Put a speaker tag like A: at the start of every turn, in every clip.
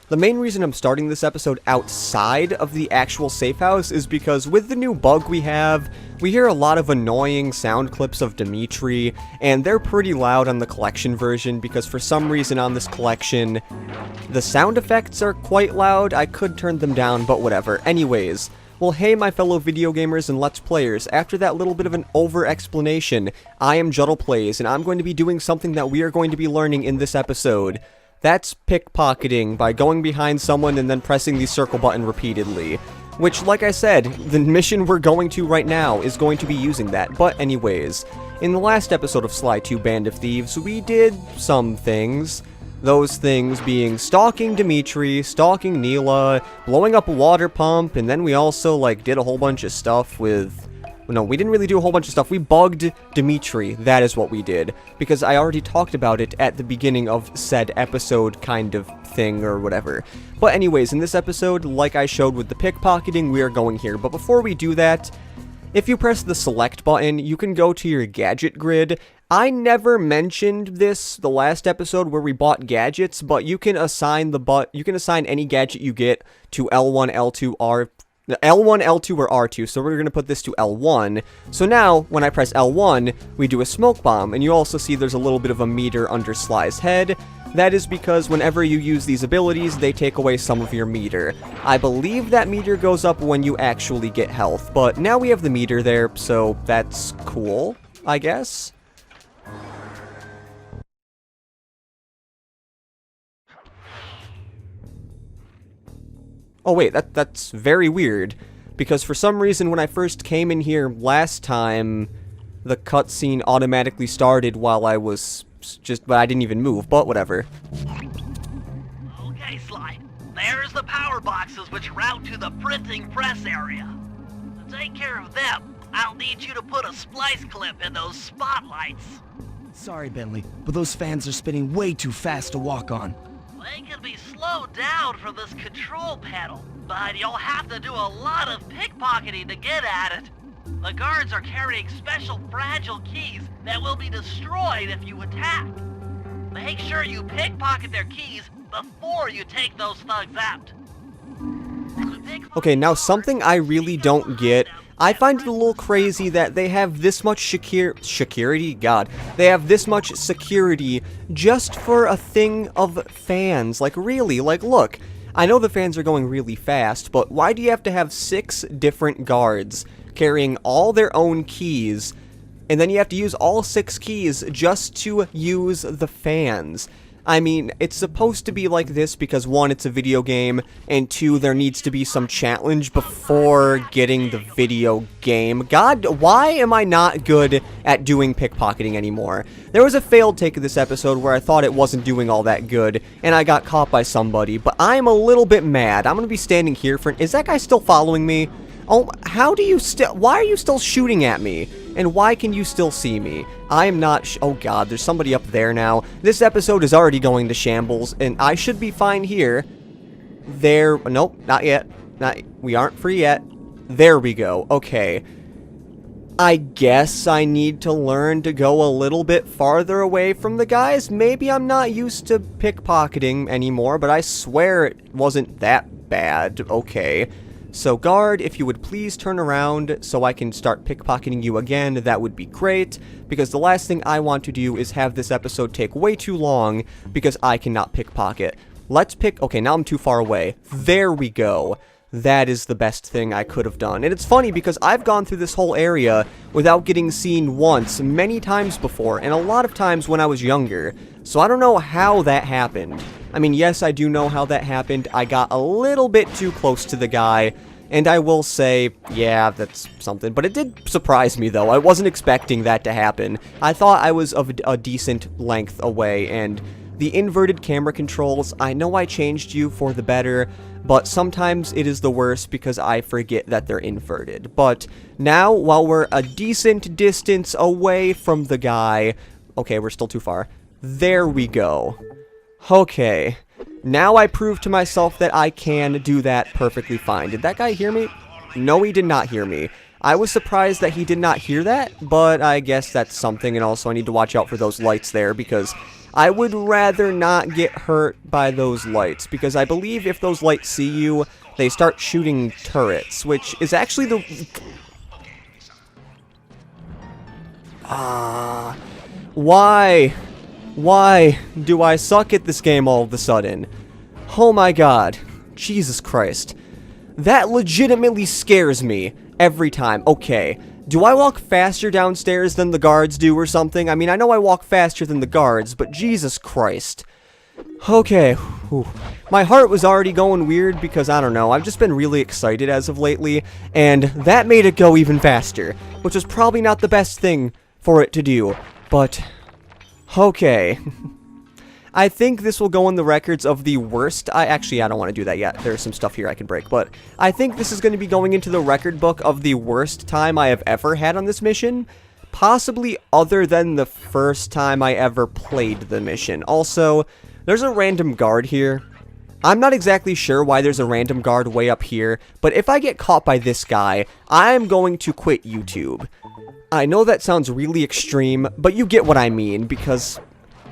A: The main reason I'm starting this episode outside of the actual safe house is because with the new bug we have, we hear a lot of annoying sound clips of Dimitri, and they're pretty loud on the collection version because for some reason on this collection, the sound effects are quite loud. I could turn them down, but whatever. Anyways, well, hey my fellow video gamers and Let's Players, after that little bit of an over-explanation, I am Juddle Plays, and I'm going to be doing something that we are going to be learning in this episode. That's pickpocketing by going behind someone and then pressing the circle button repeatedly. Which, like I said, the mission we're going to right now is going to be using that. But anyways, in the last episode of Sly 2 Band of Thieves, we did some things. Those things being stalking Dimitri, stalking Neela, blowing up a water pump, and then we also, did a whole bunch of stuff with... No, we didn't really do a whole bunch of stuff. We bugged Dimitri. That is what we did. Because I already talked about it at the beginning of said episode kind of thing or whatever. But anyways, in this episode, like I showed with the pickpocketing, we are going here. But before we do that, if you press the select button, you can go to your gadget grid. I never mentioned this the last episode where we bought gadgets, but you can assign any gadget you get to L1, L2, L1, L2, or R2, so we're going to put this to L1. So now, when I press L1, we do a smoke bomb, and you also see there's a little bit of a meter under Sly's head. That is because whenever you use these abilities, they take away some of your meter. I believe that meter goes up when you actually get health, but now we have the meter there, so that's cool, I guess. Oh wait, that's very weird, because for some reason when I first came in here last time, the cutscene automatically started while I was but I didn't even move, but whatever.
B: Okay, Sly, there's the power boxes which route to the printing press area. To take care of them, I'll need you to put a splice clip in those spotlights.
C: Sorry, Bentley, but those fans are spinning way too fast to walk on.
B: They can be slowed down from this control panel, but you'll have to do a lot of pickpocketing to get at it. The guards are carrying special fragile keys that will be destroyed if you attack. Make sure you pickpocket their keys before you take those thugs out.
A: Okay, now something I really don't get. I find it a little crazy that they have this much security? God. They have this much security just for a thing of fans. Like, really? Like, look. I know the fans are going really fast, but why do you have to have 6 different guards carrying all their own keys, and then you have to use all 6 keys just to use the fans? I mean, it's supposed to be like this because 1, it's a video game, and 2, there needs to be some challenge before getting the video game. God, why am I not good at doing pickpocketing anymore? There was a failed take of this episode where I thought it wasn't doing all that good, and I got caught by somebody, but I'm a little bit mad. I'm gonna be standing here for... Is that guy still following me? Oh, how do you still... Why are you still shooting at me? And why can you still see me? I am not... Oh god, there's somebody up there now. This episode is already going to shambles, and I should be fine here. There... Nope, not yet. We aren't free yet. There we go. Okay. I guess I need to learn to go a little bit farther away from the guys. Maybe I'm not used to pickpocketing anymore, but I swear it wasn't that bad. Okay. So guard, if you would please turn around so I can start pickpocketing you again, that would be great, because the last thing I want to do is have this episode take way too long because I cannot pickpocket. Let's pick... Okay, now I'm too far away. There we go. That is the best thing I could have done. And it's funny because I've gone through this whole area without getting seen once, many times before, and a lot of times when I was younger. So I don't know how that happened. I mean, yes, I do know how that happened. I got a little bit too close to the guy, and I will say, yeah, that's something. But it did surprise me, though. I wasn't expecting that to happen. I thought I was of a decent length away, and the inverted camera controls, I know I changed you for the better, but sometimes it is the worst because I forget that they're inverted. But now, while we're a decent distance away from the guy... Okay, we're still too far. There we go. Okay. Now I prove to myself that I can do that perfectly fine. Did that guy hear me? No, he did not hear me. I was surprised that he did not hear that, but I guess that's something, and also I need to watch out for those lights there, because I would rather not get hurt by those lights, because I believe if those lights see you, they start shooting turrets, which is actually the... Why? Why do I suck at this game all of a sudden? Oh my god. Jesus Christ. That legitimately scares me every time. Okay, do I walk faster downstairs than the guards do or something? I mean, I know I walk faster than the guards, but Jesus Christ. Okay, whew. My heart was already going weird because, I don't know, I've just been really excited as of lately, and that made it go even faster, which was probably not the best thing for it to do, but okay. I think this will go in the records of the worst. I don't want to do that yet. There's some stuff here I can break, but I think this is going to be going into the record book of the worst time I have ever had on this mission, possibly other than the first time I ever played the mission. Also, there's a random guard here. I'm not exactly sure why there's a random guard way up here, but if I get caught by this guy, I'm going to quit YouTube. I know that sounds really extreme, but you get what I mean, because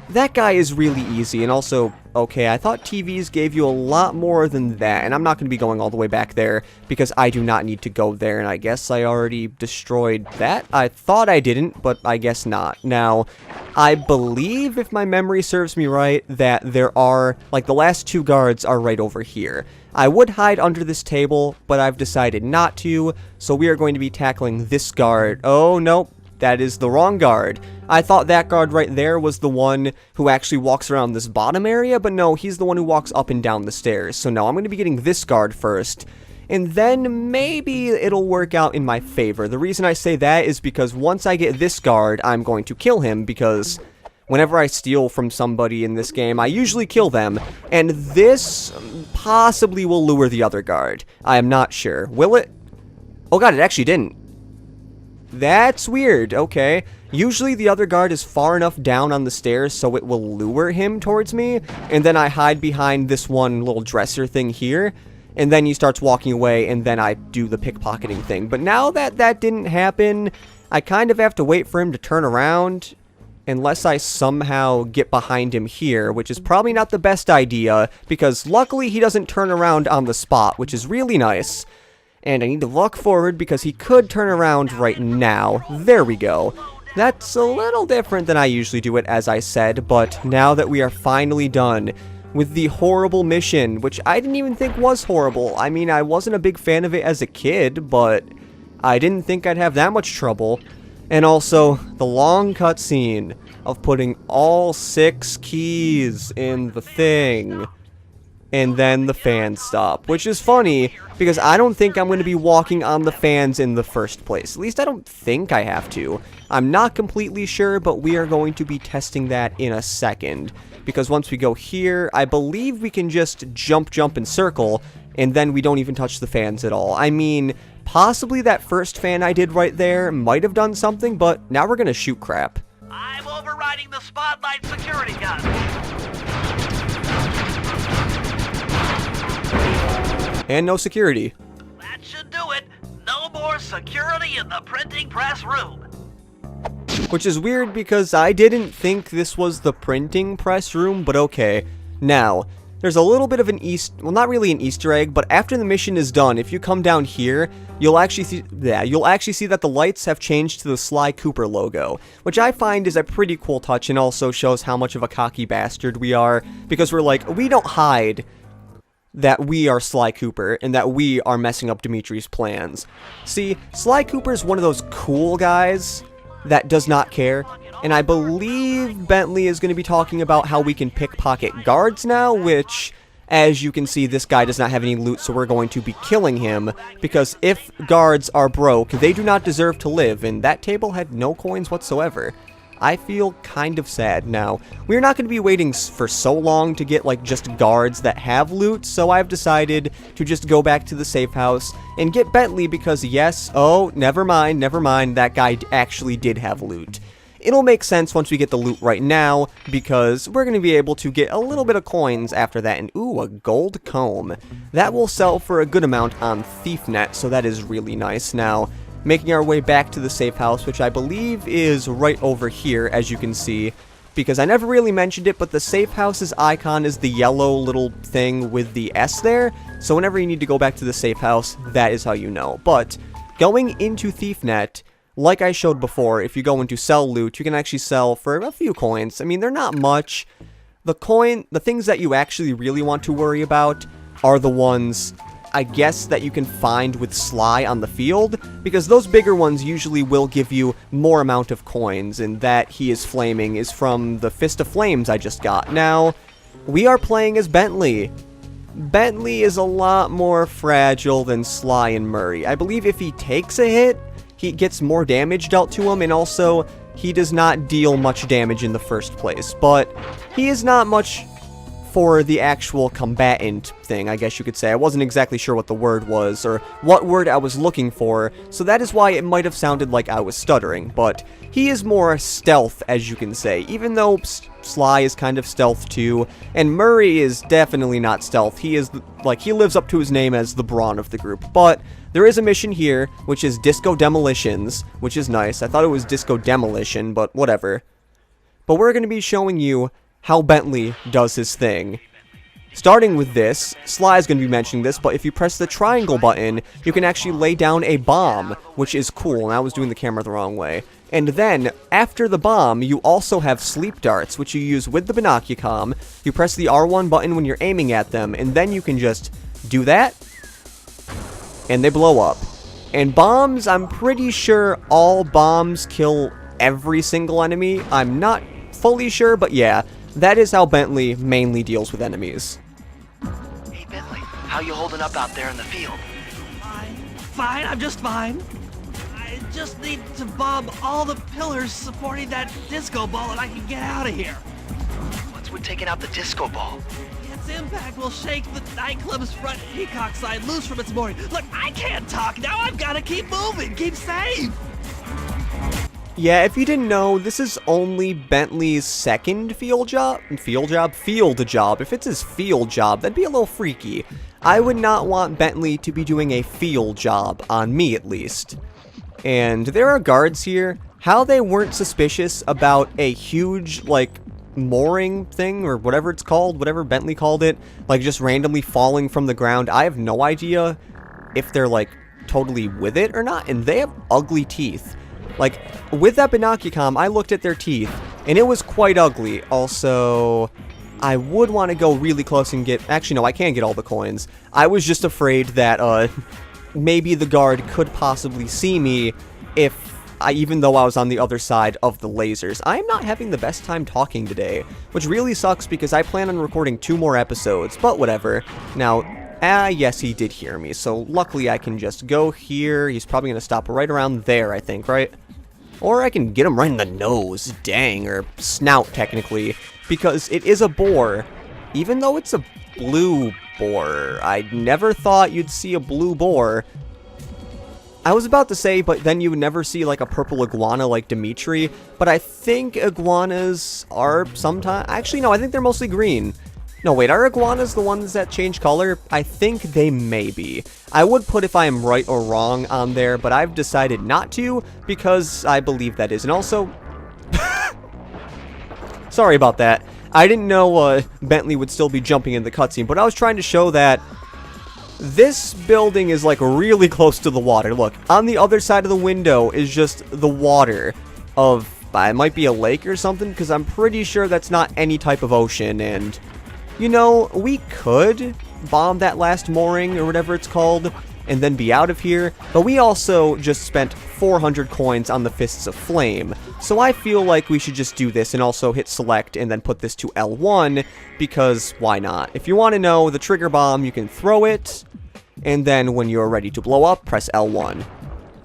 A: that guy is really easy, and also, okay, I thought TVs gave you a lot more than that, and I'm not going to be going all the way back there, because I do not need to go there, and I guess I already destroyed that. I thought I didn't, but I guess not. Now, I believe, if my memory serves me right, that there are, like, the last two guards are right over here. I would hide under this table, but I've decided not to, so we are going to be tackling this guard. Oh, nope. That is the wrong guard. I thought that guard right there was the one who actually walks around this bottom area, but no, he's the one who walks up and down the stairs. So no, I'm going to be getting this guard first, and then maybe it'll work out in my favor. The reason I say that is because once I get this guard, I'm going to kill him, because whenever I steal from somebody in this game, I usually kill them, and this possibly will lure the other guard. I am not sure. Will it? Oh god, it actually didn't. That's weird. Okay. Usually the other guard is far enough down on the stairs so it will lure him towards me, and then I hide behind this one little dresser thing here, and then he starts walking away, and then I do the pickpocketing thing. But now that that didn't happen, I kind of have to wait for him to turn around, unless I somehow get behind him here, which is probably not the best idea, because luckily he doesn't turn around on the spot, which is really nice. And I need to walk forward because he could turn around right now. There we go. That's a little different than I usually do it, as I said, but now that we are finally done with the horrible mission, which I didn't even think was horrible. I mean, I wasn't a big fan of it as a kid, but I didn't think I'd have that much trouble. And also, the long cutscene of putting all 6 keys in the thing. And then the fans stop, which is funny, because I don't think I'm going to be walking on the fans in the first place. At least I don't think I have to. I'm not completely sure, but we are going to be testing that in a second. Because once we go here, I believe we can just jump, and circle, and then we don't even touch the fans at all. I mean, possibly that first fan I did right there might have done something, but now we're going to shoot crap.
B: I'm overriding the spotlight security gun.
A: And no security.
B: That should do it. No more security in the printing press room.
A: Which is weird because I didn't think this was the printing press room, but okay. Now, there's a little bit of an well, not really an Easter egg, but after the mission is done, if you come down here, you'll actually see that the lights have changed to the Sly Cooper logo, which I find is a pretty cool touch and also shows how much of a cocky bastard we are, because we're like, we don't hide that we are Sly Cooper, and that we are messing up Dimitri's plans. See, Sly Cooper is one of those cool guys that does not care, and I believe Bentley is going to be talking about how we can pickpocket guards now, which, as you can see, this guy does not have any loot, so we're going to be killing him, because if guards are broke, they do not deserve to live, and that table had no coins whatsoever. I feel kind of sad now. We're not going to be waiting for so long to get, like, just guards that have loot, so I've decided to just go back to the safe house and get Bentley because, yes, oh, never mind, that guy actually did have loot. It'll make sense once we get the loot right now, because we're going to be able to get a little bit of coins after that, and ooh, a gold comb. That will sell for a good amount on ThiefNet, so that is really nice. Now, making our way back to the safe house, which I believe is right over here, as you can see. because I never really mentioned it, but the safe house's icon is the yellow little thing with the S there. So whenever you need to go back to the safe house, that is how you know. But going into ThiefNet, like I showed before, if you go into sell loot, you can actually sell for a few coins. I mean, they're not much. The things that you actually really want to worry about are the ones, I guess, that you can find with Sly on the field, because those bigger ones usually will give you more amount of coins, and that he is flaming is from the Fist of Flames I just got. Now, we are playing as Bentley. Bentley is a lot more fragile than Sly and Murray. I believe if he takes a hit, he gets more damage dealt to him, and also he does not deal much damage in the first place, but he is not much for the actual combatant thing, I guess you could say. I wasn't exactly sure what the word was, or what word I was looking for, so that is why it might have sounded like I was stuttering, but he is more stealth, as you can say, even though Sly is kind of stealth too, and Murray is definitely not stealth. He is, he lives up to his name as the brawn of the group, but there is a mission here, which is Disco Demolitions, which is nice. I thought it was Disco Demolition, but whatever. But we're going to be showing you how Bentley does his thing. Starting with this, Sly is going to be mentioning this, but if you press the triangle button, you can actually lay down a bomb, which is cool, and I was doing the camera the wrong way. And then, after the bomb, you also have sleep darts, which you use with the binoculacom. You press the R1 button when you're aiming at them, and then you can just do that, and they blow up. And bombs, I'm pretty sure all bombs kill every single enemy. I'm not fully sure, but yeah, that is how Bentley mainly deals with enemies.
B: Hey, Bentley, how you holding up out there in the field?
D: Fine, I'm just fine. I just need to bomb all the pillars supporting that disco ball and I can get out of here.
B: What's with taking out the disco ball?
D: Its impact will shake the nightclub's front peacock sign loose from its mooring. Look, I can't talk now. I've got to keep moving, keep safe.
A: Yeah, if you didn't know, this is only Bentley's second field job. If it's his field job, that'd be a little freaky. I would not want Bentley to be doing a field job, on me at least. And there are guards here. How they weren't suspicious about a huge, mooring thing, or whatever it's called, whatever Bentley called it, just randomly falling from the ground, I have no idea if they're, totally with it or not, and they have ugly teeth. With that binoculacom, I looked at their teeth, and it was quite ugly. Also, I would want to go really close and get... Actually, no, I can't get all the coins. I was just afraid that, maybe the guard could possibly see me even though I was on the other side of the lasers. I am not having the best time talking today, which really sucks because I plan on recording 2 more episodes, but whatever. Now, yes, he did hear me, so luckily I can just go here. He's probably going to stop right around there, I think, right? Or I can get him right in the nose, dang, or snout, technically, because it is a boar, even though it's a blue boar. I never thought you'd see a blue boar. I was about to say, but then you would never see, a purple iguana like Dimitri, but I think iguanas are sometimes... Actually, no, I think they're mostly green. No, wait, are iguanas the ones that change color? I think they may be. I would put if I am right or wrong on there, but I've decided not to because I believe that is. And also... Sorry about that. I didn't know Bentley would still be jumping in the cutscene, but I was trying to show that this building is, really close to the water. Look, on the other side of the window is just the water of... it might be a lake or something, because I'm pretty sure that's not any type of ocean, and... You know, we could bomb that last mooring, or whatever it's called, and then be out of here, but we also just spent 400 coins on the Fists of Flame, so I feel like we should just do this and also hit select and then put this to L1, because why not? If you want to know the trigger bomb, you can throw it, and then when you're ready to blow up, press L1.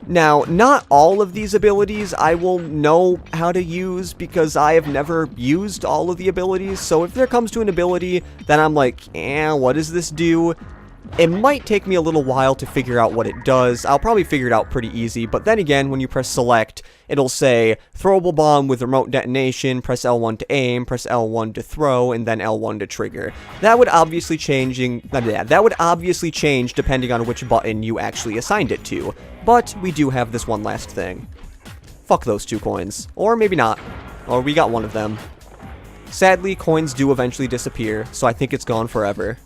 A: Now, not all of these abilities I will know how to use because I have never used all of the abilities, so if there comes to an ability that I'm like, what does this do? It might take me a little while to figure out what it does. I'll probably figure it out pretty easy, but then again, when you press select, it'll say throwable bomb with remote detonation, press L1 to aim, press L1 to throw, and then L1 to trigger. That would obviously change depending on which button you actually assigned it to, but we do have this one last thing. Fuck those 2 coins. Or maybe not. Or we got one of them. Sadly, coins do eventually disappear, so I think it's gone forever.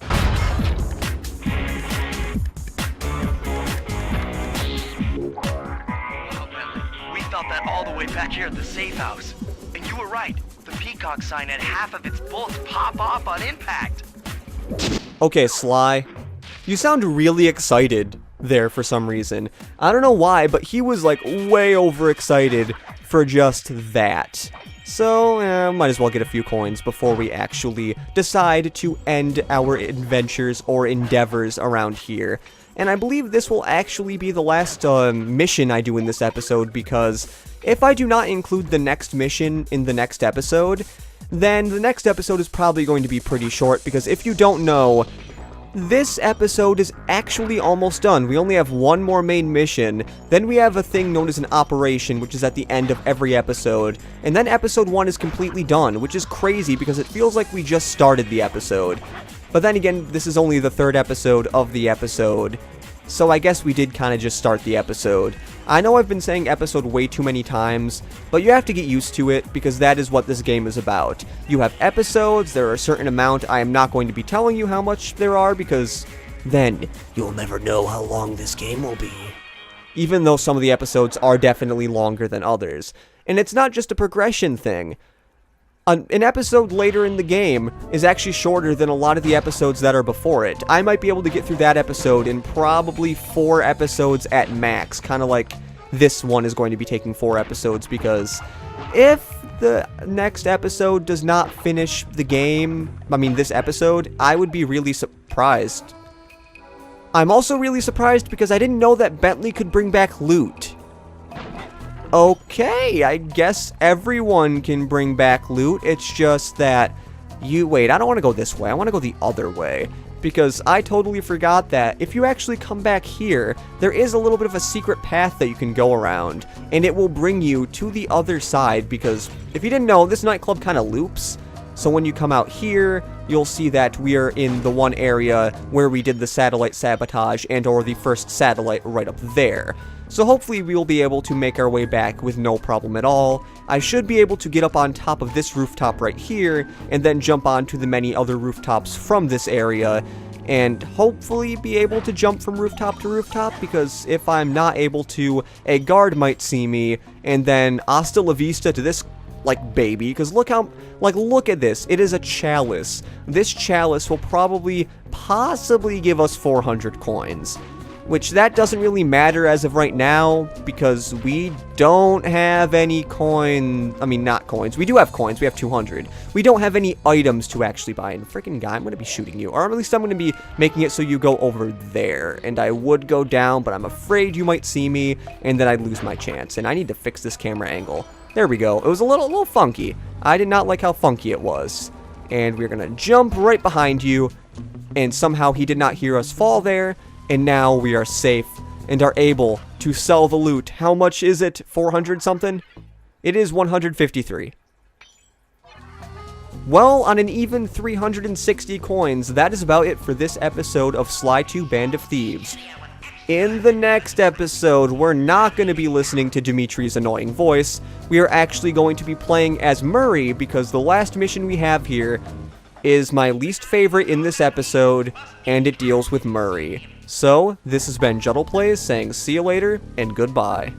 E: We thought that all the way back here at the safe house. And you were right. The peacock sign had half of its bolts pop off on impact.
A: Okay, Sly. You sound really excited there for some reason. I don't know why, but he was like way overexcited for just that. So, might as well get a few coins before we actually decide to end our adventures or endeavors around here. And I believe this will actually be the last mission I do in this episode, because if I do not include the next mission in the next episode, then the next episode is probably going to be pretty short, because if you don't know, this episode is actually almost done. We only have one more main mission, then we have a thing known as an operation, which is at the end of every episode, and then episode 1 is completely done, which is crazy because it feels like we just started the episode. But then again, this is only the 3rd episode of the episode, so I guess we did kind of just start the episode. I know I've been saying episode way too many times, but you have to get used to it, because that is what this game is about. You have episodes, there are a certain amount. I am not going to be telling you how much there are, because then you'll never know how long this game will be. Even though some of the episodes are definitely longer than others. And it's not just a progression thing. An episode later in the game is actually shorter than a lot of the episodes that are before it. I might be able to get through that episode in probably 4 episodes at max, kind of like this one is going to be taking 4 episodes, because if the next episode does not finish the game, this episode, I would be really surprised. I'm also really surprised because I didn't know that Bentley could bring back loot. Okay, I guess everyone can bring back loot. It's just that wait, I don't want to go this way. I want to go the other way, because I totally forgot that if you actually come back here, there is a little bit of a secret path that you can go around, and it will bring you to the other side, because if you didn't know, this nightclub kind of loops. So when you come out here, you'll see that we are in the one area where we did the satellite sabotage or the first satellite right up there. So hopefully we will be able to make our way back with no problem at all. I should be able to get up on top of this rooftop right here, and then jump onto the many other rooftops from this area, and hopefully be able to jump from rooftop to rooftop, because if I'm not able to, a guard might see me, and then hasta la vista to this baby, because look at this. It is a chalice. This chalice will possibly give us 400 coins, which that doesn't really matter as of right now, because we don't have any not coins. We do have coins. We have 200. We don't have any items to actually buy. And freaking guy, I'm going to be shooting you. Or at least I'm going to be making it so you go over there. And I would go down, but I'm afraid you might see me, and then I'd lose my chance. And I need to fix this camera angle. There we go. It was a little funky. I did not like how funky it was. And we're going to jump right behind you. And somehow he did not hear us fall there. And now we are safe and are able to sell the loot. How much is it? 400 something? It is 153. Well, on an even 360 coins, that is about it for this episode of Sly 2 Band of Thieves. In the next episode, we're not going to be listening to Dimitri's annoying voice. We are actually going to be playing as Murray, because the last mission we have here is my least favorite in this episode, and it deals with Murray. So, this has been Juddle Plays saying see you later and goodbye.